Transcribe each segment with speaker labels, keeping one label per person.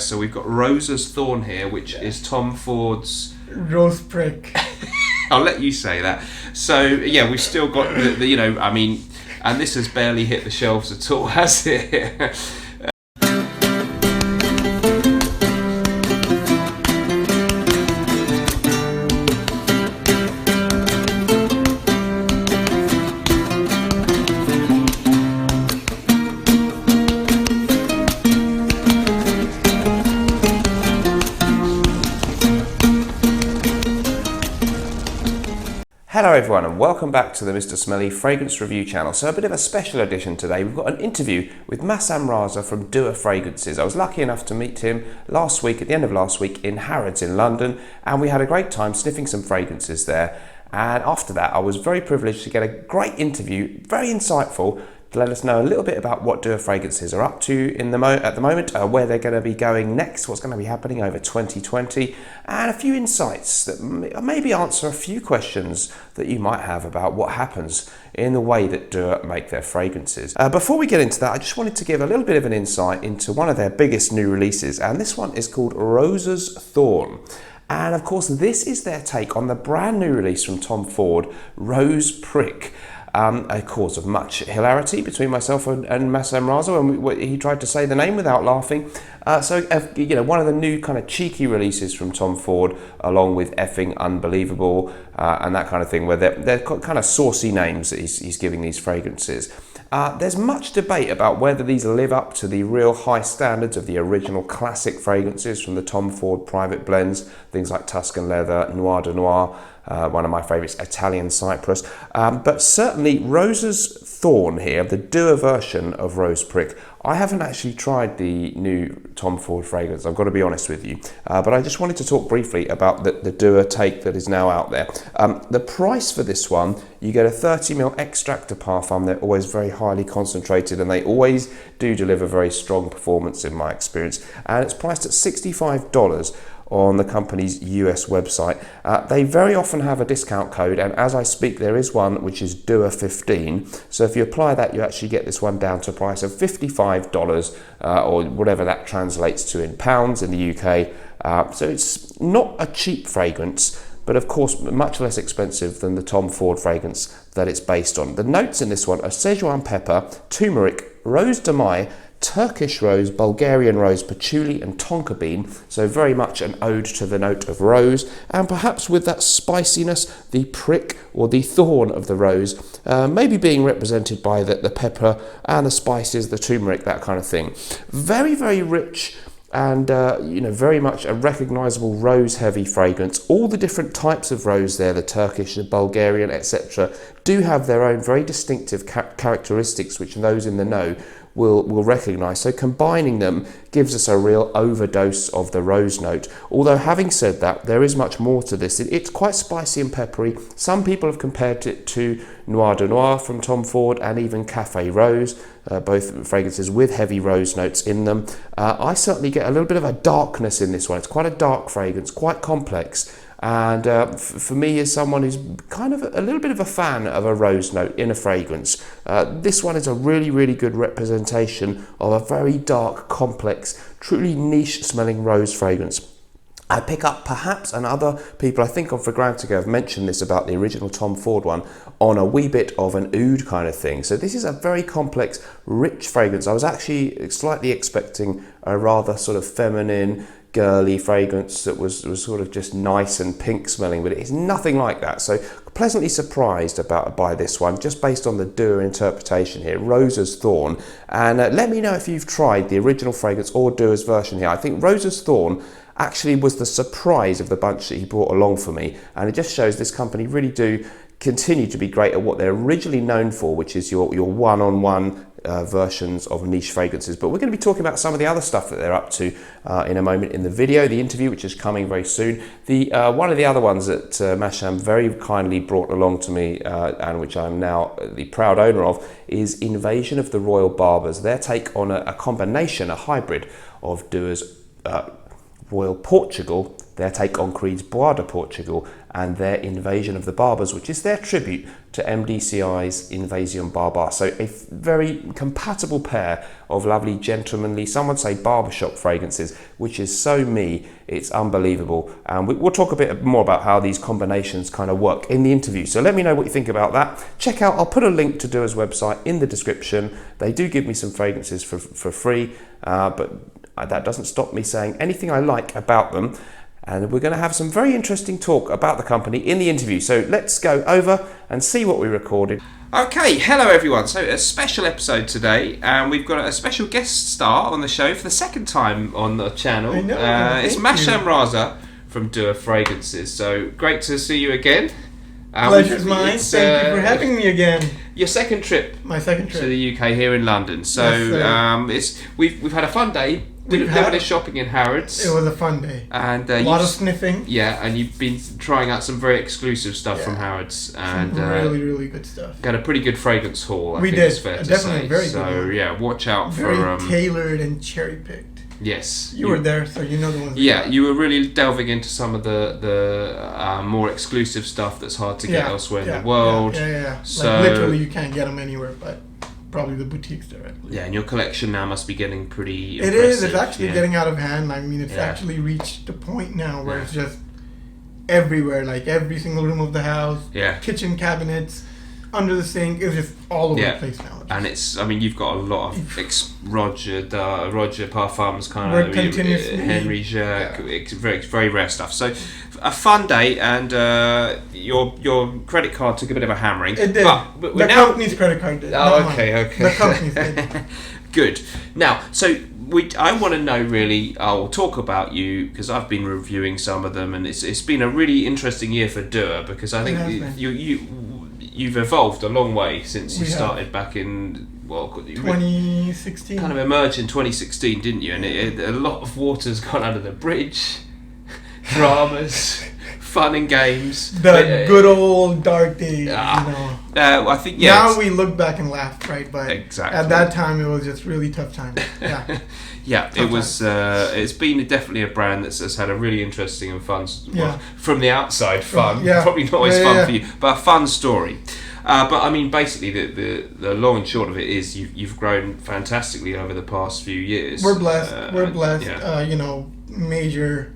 Speaker 1: So we've got ROSA'S THORN here, which is Tom Ford's
Speaker 2: Rose prick.
Speaker 1: I'll let you say that. So yeah, we've still got the and this has barely hit the shelves at all, has it? Hello everyone and welcome back to the Mr. Smelly Fragrance Review channel. So a bit of a special edition today. We've got an interview with Masham Raza from Dua Fragrances. I was lucky enough to meet him last week, at the end of last week, in Harrods in London, and we had a great time sniffing some fragrances there. And after that I was very privileged to get a great interview, very insightful, to let us know a little bit about what Dua Fragrances are up to at the moment, where they're going to be going next, what's going to be happening over 2020, and a few insights that maybe answer a few questions that you might have about what happens in the way that Dua make their fragrances. Before we get into that, I just wanted to give a little bit of an insight into one of their biggest new releases, and this one is called ROSA'S THORN. And of course, this is their take on the brand new release from Tom Ford, Rose Prick. A cause of much hilarity between myself and Masham Raza when he tried to say the name without laughing. One of the new kind of cheeky releases from Tom Ford, along with Effing Unbelievable and that kind of thing, where they're kind of saucy names that he's giving these fragrances. There's much debate about whether these live up to the real high standards of the original classic fragrances from the Tom Ford private blends, things like Tuscan Leather, Noir de Noir, one of my favourites, Italian Cypress. But certainly ROSA'S THORN here, the Dua version of Rose Prick. I haven't actually tried the new Tom Ford fragrance, I've got to be honest with you. But I just wanted to talk briefly about the Dua take that is now out there. The price for this one, you get a 30ml extract of parfum. They're always very highly concentrated and they always do deliver very strong performance in my experience. And it's priced at $65 on the company's US website. They very often have a discount code, and as I speak there is one which is DUA15. So if you apply that, you actually get this one down to a price of $55 or whatever that translates to in pounds in the UK. So it's not a cheap fragrance, but of course much less expensive than the Tom Ford fragrance that it's based on. The notes in this one are Szechuan pepper, turmeric, rose de mai, Turkish rose, Bulgarian rose, patchouli and tonka bean, so very much an ode to the note of rose, and perhaps with that spiciness, the prick or the thorn of the rose, maybe being represented by the pepper and the spices, the turmeric, that kind of thing. Very, very rich and very much a recognizable rose heavy fragrance. All the different types of rose there, the Turkish, the Bulgarian, etc., do have their own very distinctive characteristics which those in the know will recognise. So combining them gives us a real overdose of the rose note. Although having said that, there is much more to this. It's quite spicy and peppery. Some people have compared it to Noir de Noir from Tom Ford and even Café Rose, both fragrances with heavy rose notes in them. I certainly get a little bit of a darkness in this one. It's quite a dark fragrance, quite complex. And for me, as someone who's kind of a little bit of a fan of a rose note in a fragrance, this one is a really, really good representation of a very dark, complex, truly niche smelling rose fragrance. I pick up perhaps, and other people I think of for granted have mentioned this about the original Tom Ford one, on a wee bit of an oud kind of thing. So this is a very complex, rich fragrance. I was actually slightly expecting a rather sort of feminine, girly fragrance that was sort of just nice and pink smelling, but it's nothing like that. So pleasantly surprised by this one, just based on the Dua interpretation here, ROSA'S THORN. And let me know if you've tried the original fragrance or Dua's version here. I think ROSA'S THORN actually was the surprise of the bunch that he brought along for me, and it just shows this company really do continue to be great at what they're originally known for, which is your one-on-one versions of niche fragrances. But we're going to be talking about some of the other stuff that they're up to in a moment in the video, the interview, which is coming very soon. One of the other ones that Masham very kindly brought along to me, and which I'm now the proud owner of, is Invasion of the Royal Barbers. Their take on a combination, a hybrid of Dua's Royal Portugal their take on Creed's Bois de Portugal, and their invasion of the Barbers, which is their tribute to MDCI's Invasion Barbar. So a very compatible pair of lovely, gentlemanly, some would say barbershop fragrances, which is so me, it's unbelievable. And we'll talk a bit more about how these combinations kind of work in the interview. So let me know what you think about that. Check out, I'll put a link to Dua's website in the description. They do give me some fragrances for free, but that doesn't stop me saying anything I like about them. And we're going to have some very interesting talk about the company in the interview. So let's go over and see what we recorded. Okay, hello everyone. So a special episode today, and we've got a special guest star on the show for the second time on the channel.
Speaker 2: I know,
Speaker 1: it's Masham Raza from Dua Fragrances. So great to see you again.
Speaker 2: Pleasure's mine. Thank you for having me again.
Speaker 1: Your second trip.
Speaker 2: My second trip
Speaker 1: to the UK here in London. So
Speaker 2: yes,
Speaker 1: we've had a fun day. Did a bit of shopping in Harrods.
Speaker 2: It was a fun day.
Speaker 1: And
Speaker 2: a lot of sniffing.
Speaker 1: Yeah, and you've been trying out some very exclusive stuff from Harrods. And
Speaker 2: some really good stuff.
Speaker 1: Got a pretty good fragrance haul, I think
Speaker 2: did.
Speaker 1: It's fair to
Speaker 2: Definitely
Speaker 1: say.
Speaker 2: Very
Speaker 1: so,
Speaker 2: good.
Speaker 1: Yeah, watch out
Speaker 2: very
Speaker 1: for...
Speaker 2: tailored and cherry-picked.
Speaker 1: Yes.
Speaker 2: You were there, so you know the ones.
Speaker 1: Yeah, you were really delving into some of the more exclusive stuff that's hard to get elsewhere in the world.
Speaker 2: Yeah.
Speaker 1: So,
Speaker 2: like literally you can't get them anywhere, but probably the boutiques directly.
Speaker 1: Yeah, and your collection now must be getting pretty impressive.
Speaker 2: It is. It's actually getting out of hand. I mean, it's actually reached the point now where it's just everywhere, like every single room of the house, kitchen cabinets, under the sink, it's just all over the place now.
Speaker 1: And it's, I mean, you've got a lot of Roger Parfums kind
Speaker 2: We're
Speaker 1: of,
Speaker 2: continuously,
Speaker 1: Henry Jacques, very rare stuff. So, a fun day, and your credit card took a bit of a hammering.
Speaker 2: It did. But the company's credit card did.
Speaker 1: Oh, okay.
Speaker 2: The company's did.
Speaker 1: Good. Now, so I want to know really. I'll talk about you because I've been reviewing some of them, and it's been a really interesting year for Dua because I think you've evolved a long way since you started back in
Speaker 2: 2016.
Speaker 1: Kind of emerged in 2016, didn't you? And a lot of water's gone under the bridge. Dramas, fun and games.
Speaker 2: The good old dark days, you know.
Speaker 1: I think
Speaker 2: now we look back and laugh, right? But
Speaker 1: exactly.
Speaker 2: At that time, it was just really tough time. Yeah.
Speaker 1: Yeah, it was. It's been definitely a brand that's had a really interesting and fun. Well, from the outside, fun. Probably not always fun for you, but a fun story. But I mean, basically, the long and short of it is you've grown fantastically over the past few years.
Speaker 2: We're blessed. We're blessed. You know, major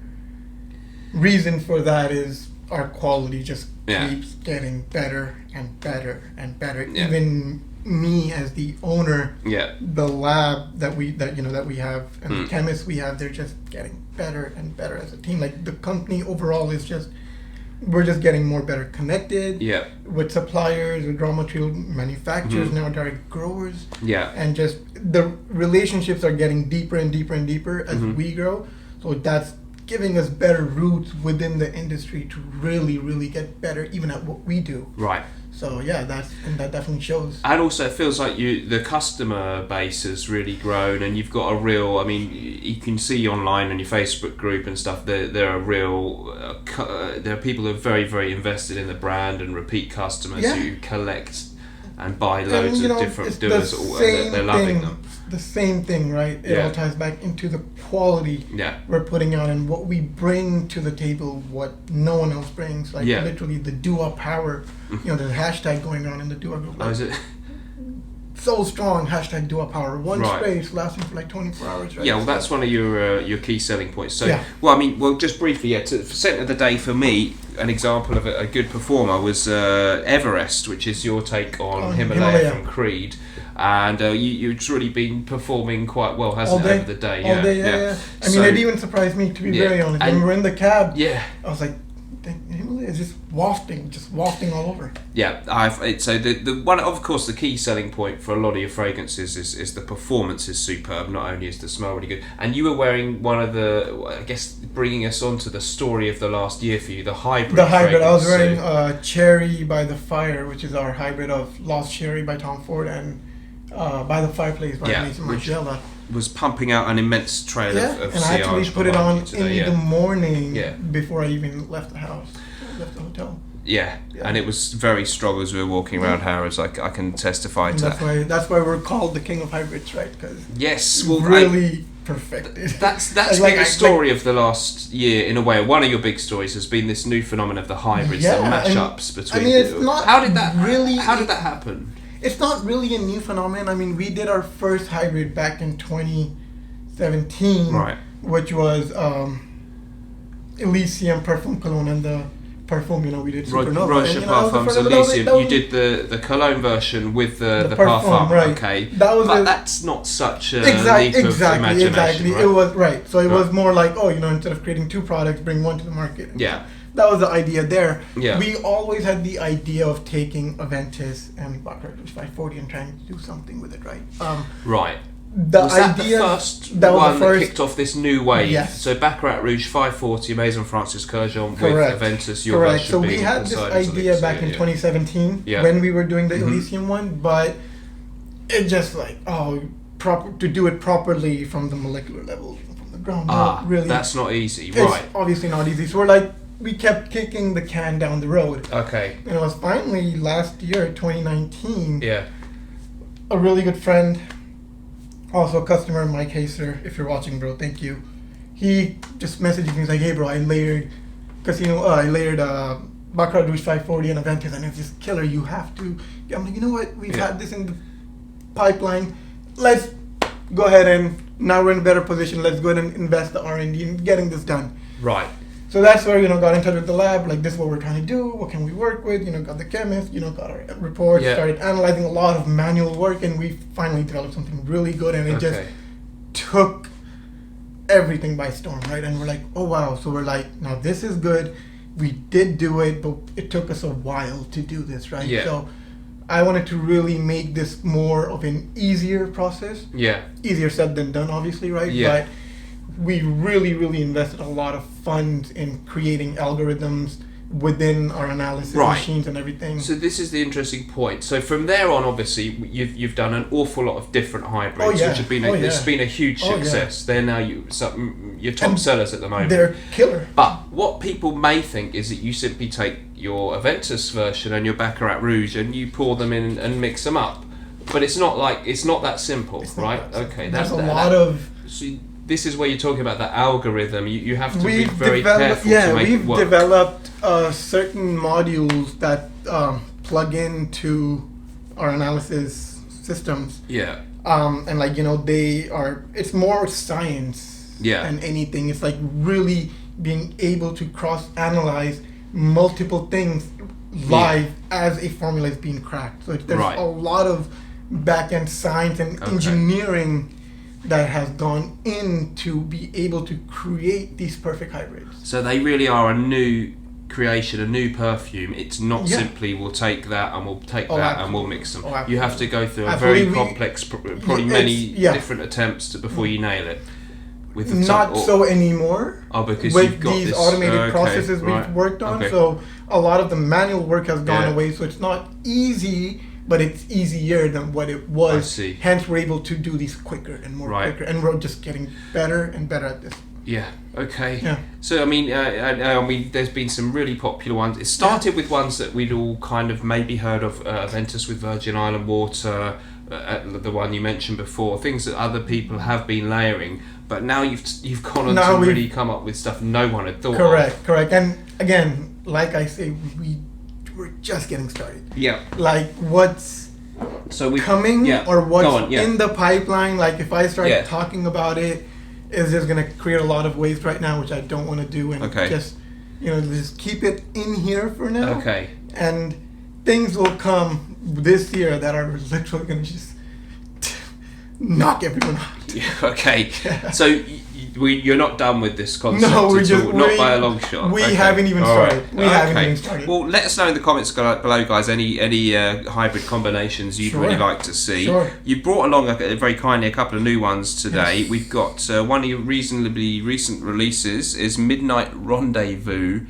Speaker 2: reason for that is our quality just keeps getting better and better and better. Even me as the owner, the lab that we have and the chemists we have, they're just getting better and better as a team. Like the company overall is just, we're just getting more better connected with suppliers, with raw material manufacturers, now direct growers, and just the relationships are getting deeper and deeper and deeper as we grow. So that's giving us better roots within the industry to really get better even at what we do.
Speaker 1: Right.
Speaker 2: So that definitely shows.
Speaker 1: And also it feels like the customer base has really grown, and you've got a real, I mean, you can see online on your Facebook group and stuff, there are real, there are people who are very invested in the brand and repeat customers who collect and buy loads of different Duas. They're loving them.
Speaker 2: The same thing, right? It all ties back into the quality we're putting out and what we bring to the table, what no one else brings. Like literally the Dua power. You know, there's a hashtag going on in the Dua group.
Speaker 1: Like, is it?
Speaker 2: So strong, hashtag Dua power. One spray is lasting for like 24 hours, right?
Speaker 1: Yeah, well, that's one of your key selling points. So, well, I mean, just briefly, for centre of the day for me, an example of a good performer was Everest, which is your take on Himalaya from Creed. And you've really been performing quite well, hasn't it, over the day?
Speaker 2: All day. I mean, it even surprised me, to be very honest. When we were in the cab, I was like, Himalaya is just wafting all over.
Speaker 1: So the one, of course, the key selling point for a lot of your fragrances is the performance is superb. Not only is the smell really good, and you were wearing one of the, I guess, bringing us on to the story of the last year for you, the hybrid.
Speaker 2: The hybrid. I was wearing Cherry by the Fire, which is our hybrid of Lost Cherry by Tom Ford and By the Fireplace by Mason Margiela.
Speaker 1: Was pumping out an immense trail of
Speaker 2: and I actually put it on in the morning before I even left the house, left the hotel.
Speaker 1: And it was very strong as we were walking around Harrods. I can testify to
Speaker 2: that. That's why we're called the King of Hybrids, right? Because
Speaker 1: yes,
Speaker 2: perfected.
Speaker 1: That's been the story of the last year in a way. One of your big stories has been this new phenomenon of the hybrids, the match-ups between.
Speaker 2: It's not
Speaker 1: how did that happen?
Speaker 2: It's not really a new phenomenon. I mean, we did our first hybrid back in 2017,
Speaker 1: right?
Speaker 2: Which was Elysium Parfum Cologne and the Parfum, we did Supernova.
Speaker 1: Roche Parfums Elysium. You did the Cologne version with the Parfum,
Speaker 2: right?
Speaker 1: Okay,
Speaker 2: but
Speaker 1: that's not such a
Speaker 2: exactly.
Speaker 1: Right?
Speaker 2: It was right. So it was more like, instead of creating two products, bring one to the market.
Speaker 1: Yeah.
Speaker 2: That was the idea there.
Speaker 1: Yeah.
Speaker 2: We always had the idea of taking Aventus and Baccarat Rouge 540 and trying to do something with it, right?
Speaker 1: Right.
Speaker 2: Was
Speaker 1: that the first one that kicked off this new wave?
Speaker 2: Yes.
Speaker 1: So Baccarat Rouge 540, Maison Francis Kurkdjian with Aventus, your
Speaker 2: Correct.
Speaker 1: version
Speaker 2: So
Speaker 1: being
Speaker 2: we had this idea back in 2017 when we were doing the Elysium one, but it just to do it properly from the molecular level, from the ground up, really.
Speaker 1: That's not easy,
Speaker 2: right? It's obviously not easy. So we kept kicking the can down the road.
Speaker 1: Okay.
Speaker 2: And it was finally last year, 2019.
Speaker 1: Yeah.
Speaker 2: A really good friend, also a customer, Mike Haser, if you're watching, bro, thank you. He just messaged me, he's like, hey, bro, I layered Baccarat Rouge 540 and Aventus, and it's just killer, you have to. I'm like, you know what, we've had this in the pipeline, let's go ahead and, now we're in a better position, let's go ahead and invest the R&D in getting this done.
Speaker 1: Right.
Speaker 2: So that's where, got in touch with the lab, this is what we're trying to do, what can we work with, got the chemist, got our reports, started analyzing a lot of manual work, and we finally developed something really good, and it just took everything by storm, right? And we're like, oh wow, so we're like, now this is good, we did do it, but it took us a while to do this, right?
Speaker 1: Yeah.
Speaker 2: So I wanted to really make this more of an easier process.
Speaker 1: Yeah.
Speaker 2: Easier said than done, obviously, right?
Speaker 1: Yeah.
Speaker 2: But we really, really invested a lot of funds in creating algorithms within our analysis machines and everything.
Speaker 1: So this is the interesting point. So from there on, obviously, you've done an awful lot of different hybrids, which have been it's been a huge success. They're now your top sellers at the moment.
Speaker 2: They're killer.
Speaker 1: But what people may think is that you simply take your Aventus version and your Baccarat Rouge and you pour them in and mix them up. But it's not that simple, right? Okay,
Speaker 2: there's a lot of.
Speaker 1: So this is where you're talking about the algorithm. You have to be very careful to make it work.
Speaker 2: We've developed certain modules that plug into our analysis systems.
Speaker 1: Yeah.
Speaker 2: And it's more science than anything. It's really being able to cross-analyze multiple things live as a formula is being cracked. So there's a lot of back-end science and engineering that has gone in to be able to create these perfect hybrids.
Speaker 1: So they really are a new creation, a new perfume. It's not simply we'll take that and we'll take that and we'll mix them. You have to go through a very complex, probably many different attempts before you nail it.
Speaker 2: Not so anymore.
Speaker 1: Oh, because
Speaker 2: with
Speaker 1: you've got
Speaker 2: these
Speaker 1: this
Speaker 2: automated processes we've worked on. So a lot of the manual work has gone away. So it's not easy, but it's easier than what it was.
Speaker 1: I see.
Speaker 2: Hence, we're able to do these quicker and more quicker, and we're just getting better and better at this.
Speaker 1: Yeah. Okay.
Speaker 2: Yeah.
Speaker 1: So I mean, there's been some really popular ones. It started with ones that we'd all kind of maybe heard of. Aventus with Virgin Island water, the one you mentioned before. Things that other people have been layering, but now you've gone on to really come up with stuff no one had thought of.
Speaker 2: Correct. And again, like I say, we're just getting started.
Speaker 1: Yeah.
Speaker 2: What's coming or what's in the pipeline, if I start talking about it, is just going to create a lot of waste right now, which I don't want to do, and just keep it in here for now.
Speaker 1: Okay.
Speaker 2: And things will come this year that are literally going to just knock everyone out.
Speaker 1: Yeah, okay. So you're not done with this concept
Speaker 2: not
Speaker 1: by a long shot.
Speaker 2: We haven't even started. Haven't even started.
Speaker 1: Well, let us know in the comments below, guys, any hybrid combinations you'd really like to see.
Speaker 2: Sure.
Speaker 1: You brought along very kindly a couple of new ones today. Yes. We've got one of your reasonably recent releases is Midnight Rendezvous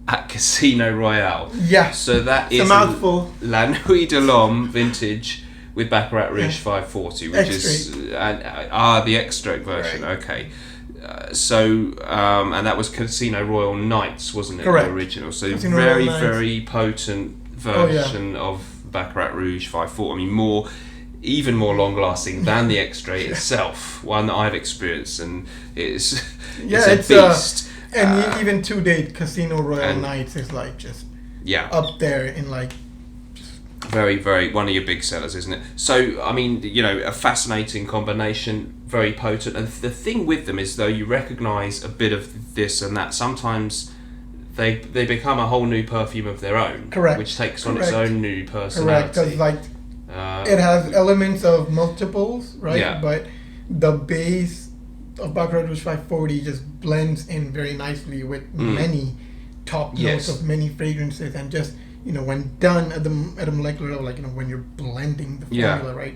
Speaker 1: at Casino Royale.
Speaker 2: Yeah.
Speaker 1: So that is
Speaker 2: a mouthful.
Speaker 1: La Nuit de l'Homme vintage with Baccarat Rouge 540, which is the extract version. Right. Okay. And that was Casino Royal Nights, wasn't it?
Speaker 2: Correct.
Speaker 1: The original. So
Speaker 2: Casino
Speaker 1: very potent version of Baccarat Rouge 540. I mean, more. even more long-lasting than the X-Ray itself, one that I've experienced, and it's a beast.
Speaker 2: And even to date, Casino Royale Nights is like just up there in like
Speaker 1: very, very one of your big sellers, isn't it? So I mean, a fascinating combination, very potent. And the thing with them is, though, you recognise a bit of this and that. Sometimes they become a whole new perfume of their own, which takes on its own new personality.
Speaker 2: Correct, because it has elements of multiples, right?
Speaker 1: Yeah.
Speaker 2: But the base of Baccarat Rouge 540 just blends in very nicely with many top notes of many fragrances, and just when done at a molecular level, when you're blending the formula, right?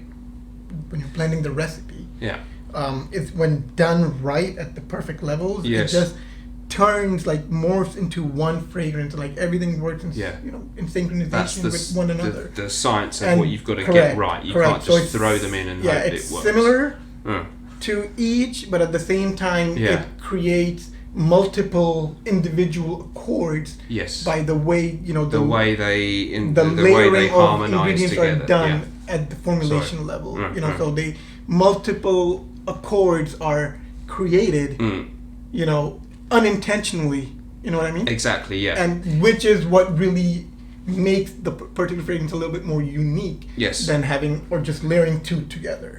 Speaker 2: When you're blending the recipe, it's when done right at the perfect levels, it just turns morphs into one fragrance. Like everything works in in synchronization with one another.
Speaker 1: The science of what you've got to get right. You can't just throw them in and hope it works.
Speaker 2: It's similar to each, but at the same time, it creates multiple individual accords by the way
Speaker 1: the way they
Speaker 2: harmonize
Speaker 1: together.
Speaker 2: Are done at the formulation level. So they multiple accords are created. Unintentionally, you know what I mean?
Speaker 1: Exactly, yeah.
Speaker 2: And which is what really makes the particular fragrance a little bit more unique than having or just layering two together.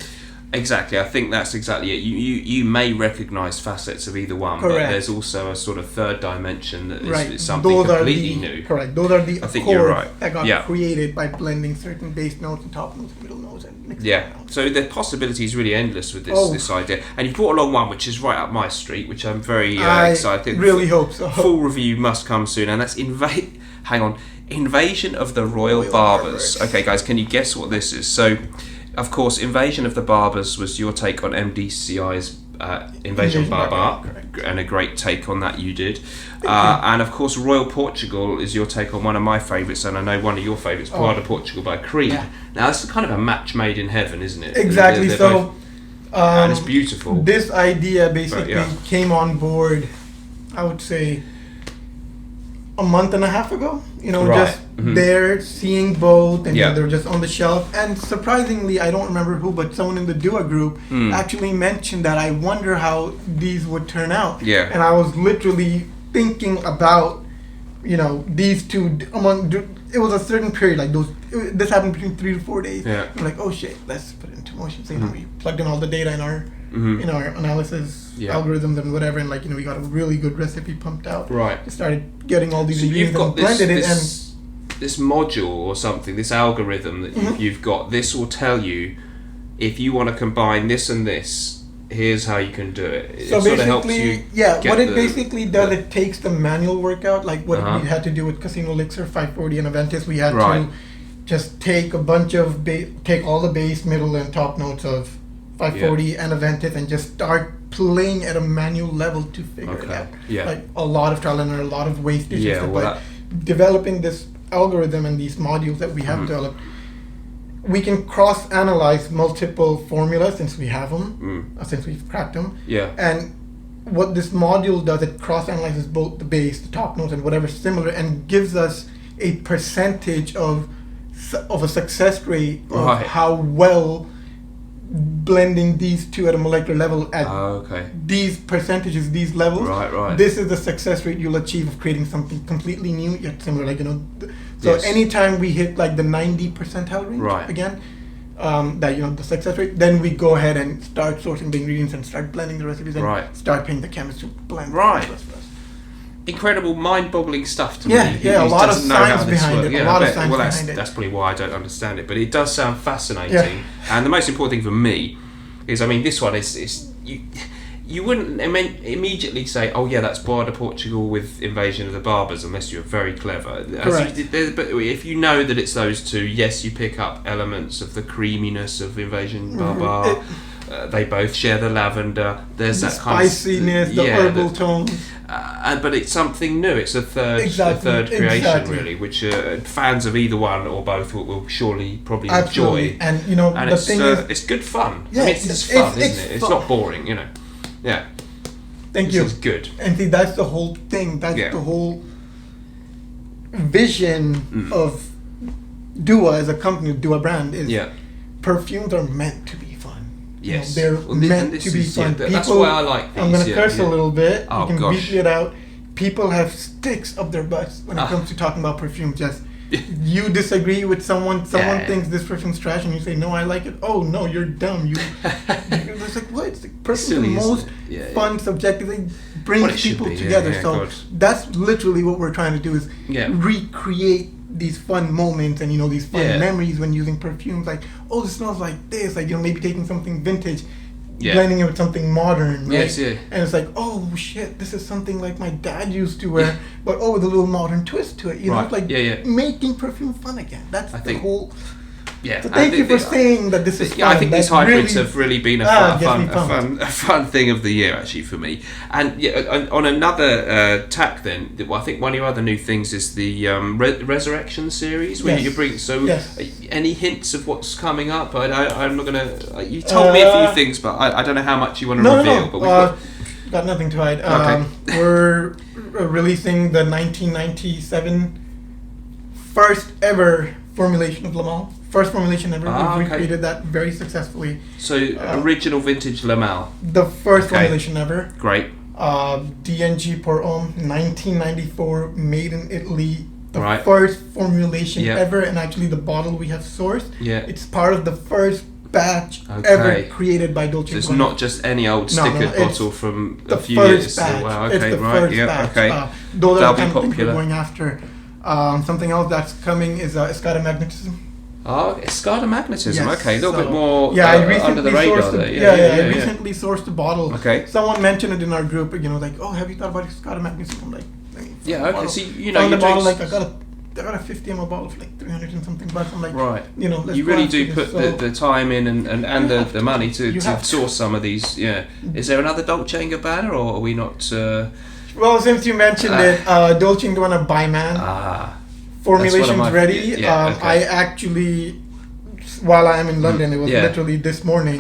Speaker 1: Exactly, I think that's exactly it. You may recognise facets of either one, but there's also a sort of third dimension that is something completely new.
Speaker 2: Correct. Those are the
Speaker 1: accords
Speaker 2: that got created by blending certain base notes and top notes and middle notes and mixing them out.
Speaker 1: So the possibility is really endless with this idea. And you brought along one which is right up my street, which I'm very excited.
Speaker 2: I really hope so.
Speaker 1: Full review must come soon, and that's Invasion of the Royal Barbers. Okay, guys, can you guess what this is? So, of course, Invasion of the Barbers was your take on MDCI's Invasion of Barbar, and a great take on that you did. And of course, Royal Portugal is your take on one of my favourites, and I know one of your favourites, Poire de Portugal by Creed. Yeah. Now, that's kind of a match made in heaven, isn't it?
Speaker 2: Exactly.
Speaker 1: They're both, and it's beautiful.
Speaker 2: This idea basically came on board, I would say, a month and a half ago. Just there seeing both, and they were just on the shelf. And surprisingly, I don't remember who, but someone in the Dua group actually mentioned that I wonder how these would turn out. Yeah. And I was literally thinking about, these two it was a certain period, this happened between 3 to 4 days. Yeah. I'm like, oh shit, let's put it into motion. So we plugged in all the data in our our analysis algorithms and whatever, and we got a really good recipe pumped out. Right. We started getting all these ingredients and blended it, and
Speaker 1: this module or something, this algorithm that you've got, this will tell you if you want to combine this and this, here's how you can do it.
Speaker 2: So basically, helps you what it basically does, it takes the manual workout, like what we had to do with Casino Elixir, 540, and Aventis. We had to just take a bunch of take all the base, middle, and top notes of 540 and Aventis, and just start playing at a manual level to figure it out. Yeah. Like a lot of trial and a lot of wastage. But developing this algorithm and these modules that we have developed, we can cross-analyze multiple formulas since we have them, since we've cracked them. Yeah. And what this module does, it cross-analyzes both the base, the top notes, and whatever similar, and gives us a percentage of a success rate of how well blending these two at a molecular level at these percentages, these levels. This is the success rate you'll achieve of creating something completely new yet similar. So anytime we hit the 90 percentile range again, that the success rate, then we go ahead and start sourcing the ingredients and start blending the recipes and start paying the chemist to blend.
Speaker 1: Incredible, mind-boggling stuff to me.
Speaker 2: A lot of science behind it.
Speaker 1: That's probably why I don't understand it, but it does sound fascinating. Yeah. And the most important thing for me is, this one is you wouldn't immediately say, oh yeah, that's Poire de Portugal with Invasion of the Barbers, unless you're very clever. Correct. But if you know that it's those two, yes, you pick up elements of the creaminess of Invasion Barbar. They both share the lavender. There's that
Speaker 2: spiciness, the herbal tone.
Speaker 1: But it's something new. It's a third creation, really, which fans of either one or both will surely probably enjoy. And the thing is, it's good fun.
Speaker 2: Yeah,
Speaker 1: it's fun, isn't it? It's not boring, Yeah.
Speaker 2: Thank you.
Speaker 1: It's good.
Speaker 2: And see, that's the whole thing. That's the whole vision of Dua as a company, Dua brand is. perfumes are meant to be fun.
Speaker 1: Yes.
Speaker 2: They're meant to be fun.
Speaker 1: That's why I like these.
Speaker 2: I'm going to curse a little bit.
Speaker 1: Oh,
Speaker 2: you can beat it out. People have sticks up their butts when it comes to talking about perfume. Just you disagree with someone thinks this perfume's trash, and you say, no, I like it. Oh, no, you're dumb. You're just like, what? It's the perfume, the most fun, subjective thing, brings people together. So that's literally what we're trying to do, is recreate these fun moments and, these fun memories when using perfumes. Like, oh, this smells like this. Like, maybe taking something vintage, blending it with something modern, right?
Speaker 1: Yes, yeah.
Speaker 2: And it's like, oh shit, this is something like my dad used to wear, but with a little modern twist to it. Making perfume fun again. That's the whole. Yeah. So thank you for saying that this is fun.
Speaker 1: I think these hybrids have really been a fun thing of the year, actually, for me. And on another tack, then, I think one of your other new things is the Resurrection series, where you bring. So, any hints of what's coming up? I'm not gonna. You told me a few things, but I don't know how much you want to reveal. But we've
Speaker 2: got nothing to hide. We're releasing the 1997 first ever formulation of Lamal. First formulation ever. We recreated that very successfully.
Speaker 1: So, original vintage Lamal.
Speaker 2: The first formulation ever.
Speaker 1: Great.
Speaker 2: DNG per ohm, 1994, made in Italy. The first formulation ever, and actually the bottle we have sourced. Yeah. It's part of the first batch ever created by Dolce &
Speaker 1: It's
Speaker 2: Gabbana.
Speaker 1: not just any old stickered bottle from a few years.
Speaker 2: Batch.
Speaker 1: Wow,
Speaker 2: it's the first batch. Those are the kind of things we're going after. Something else that's coming is ESCADA Magnetism.
Speaker 1: Oh, ESCADA Magnetism. Yes. Okay, a little bit more under the radar there.
Speaker 2: I recently sourced a bottle. Okay. Someone mentioned it in our group. Like, oh, have you thought about ESCADA Magnetism? I'm like,
Speaker 1: okay. So
Speaker 2: you're bottle, like I got a 50 ml bottle for like 300 and something bucks. I'm like, let's
Speaker 1: you really do put the time in and the money to source some of these. Yeah. Is there another Dolce & Gabbana, or are we not?
Speaker 2: Well, since you mentioned it, Dolce & Gabbana by man. Formulation's ready. I actually, while I am in London, it was literally this morning,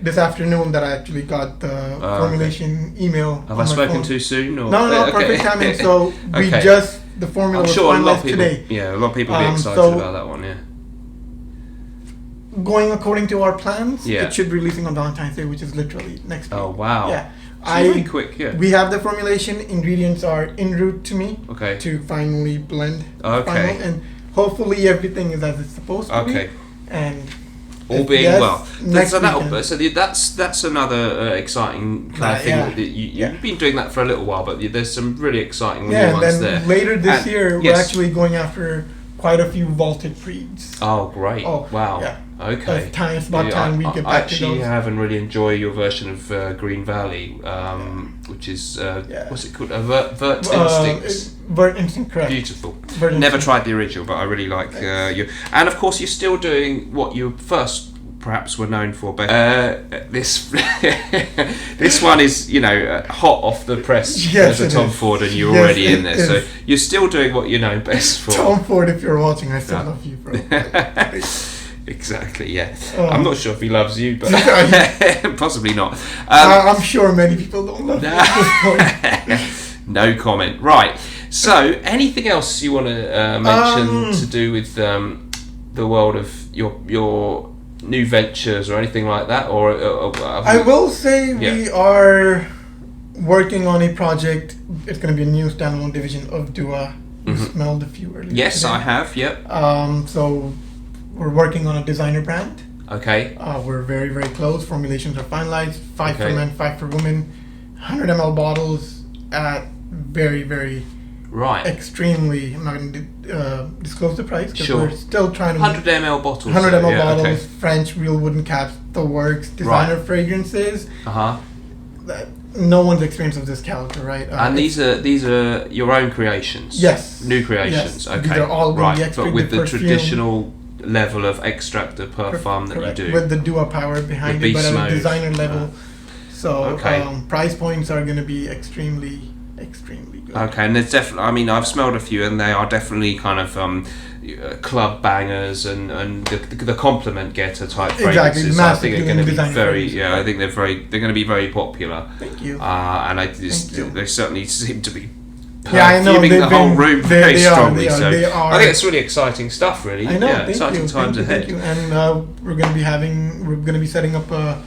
Speaker 2: this afternoon, that I actually got the formulation email.
Speaker 1: Have I spoken too soon? Or?
Speaker 2: No, perfect timing. So the formula was finalized today.
Speaker 1: Yeah, a lot of people will be excited about that one. Yeah.
Speaker 2: Going according to our plans, it should be releasing on Valentine's Day, which is literally next week.
Speaker 1: Oh wow!
Speaker 2: Yeah.
Speaker 1: So really quick,
Speaker 2: We have the formulation. Ingredients are en route to me. To finally blend. And hopefully everything is as it's supposed to be. And
Speaker 1: all being well. So that's another exciting kind of thing. You've been doing that for a little while, but there's some really exciting new ones there.
Speaker 2: And then later this year, we're actually going after quite a few vaulted preeds.
Speaker 1: Oh, great! Oh, wow. Yeah. Okay.
Speaker 2: It's about time we get back to those.
Speaker 1: I actually have and really enjoy your version of Green Valley, which is what's it called? Vert Instincts.
Speaker 2: Vert Instinct, correct.
Speaker 1: Beautiful. Never tried the original, but I really like you. And of course, you're still doing what you first perhaps were known for. But this one is hot off the press as a Tom Ford, and you're already in there. So you're still doing what you're known best for.
Speaker 2: Tom Ford, if you're watching, I still love you, bro.
Speaker 1: Exactly, yeah. I'm not sure if he loves you, but possibly not.
Speaker 2: I'm sure many people don't love you at this point.
Speaker 1: No comment. Right. So, anything else you want to mention to do with the world of your new ventures or anything like that? Or
Speaker 2: I will say we are working on a project. It's going to be a new standalone division of Dua. You smelled a few earlier.
Speaker 1: Yes, today. I have. Yep.
Speaker 2: So we're working on a designer brand.
Speaker 1: Okay.
Speaker 2: We're very, very close. Formulations are finalized. 5 for men, 5 for women. 100 ml bottles at very, very extremely. I'm not going to disclose the price because we're still trying to.
Speaker 1: 100 ml bottles.
Speaker 2: 100 ml bottles. French real wooden caps. The works. Designer fragrances. That no one's experience of this caliber, right?
Speaker 1: And these are your own creations.
Speaker 2: Yes.
Speaker 1: New creations.
Speaker 2: Yes.
Speaker 1: Okay.
Speaker 2: These are all
Speaker 1: but with the traditional level of extract de parfum that you do.
Speaker 2: With the Dua power behind it, but at a designer level. So price points are going to be extremely good.
Speaker 1: Okay, and there's definitely, I mean, I've smelled a few, and they are definitely kind of club bangers and the compliment getter type fragrances. I think they're going to be very, I think they're going to be very popular.
Speaker 2: Thank you.
Speaker 1: And they certainly seem to be perfuming the whole room very strongly.
Speaker 2: They are.
Speaker 1: I think it's really exciting stuff, really.
Speaker 2: I know.
Speaker 1: Yeah, exciting times ahead.
Speaker 2: Thank you. And we're going to be setting up a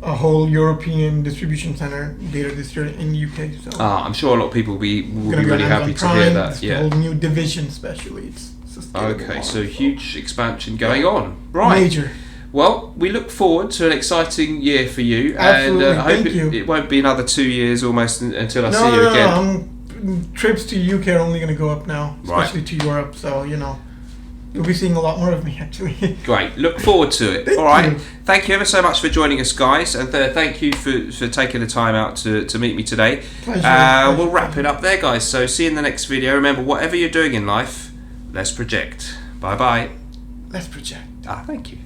Speaker 2: whole European distribution center later this year in the UK. So
Speaker 1: I'm sure a lot of people will be really happy to hear that.
Speaker 2: Yeah, a whole new division, especially.
Speaker 1: Okay, so huge expansion going on. Right.
Speaker 2: Major.
Speaker 1: Well, we look forward to an exciting year for you.
Speaker 2: Absolutely.
Speaker 1: And I hope it won't be another 2 years almost until I see you again.
Speaker 2: Trips to UK are only going to go up now, especially to Europe. So, you'll be seeing a lot more of me, actually. Great.
Speaker 1: Look forward to it. All right. Thank you ever so much for joining us, guys. And thank you for taking the time out to meet me today.
Speaker 2: Pleasure.
Speaker 1: We'll wrap it up there, guys. So see you in the next video. Remember, whatever you're doing in life, let's project. Bye-bye.
Speaker 2: Let's project.
Speaker 1: Thank you.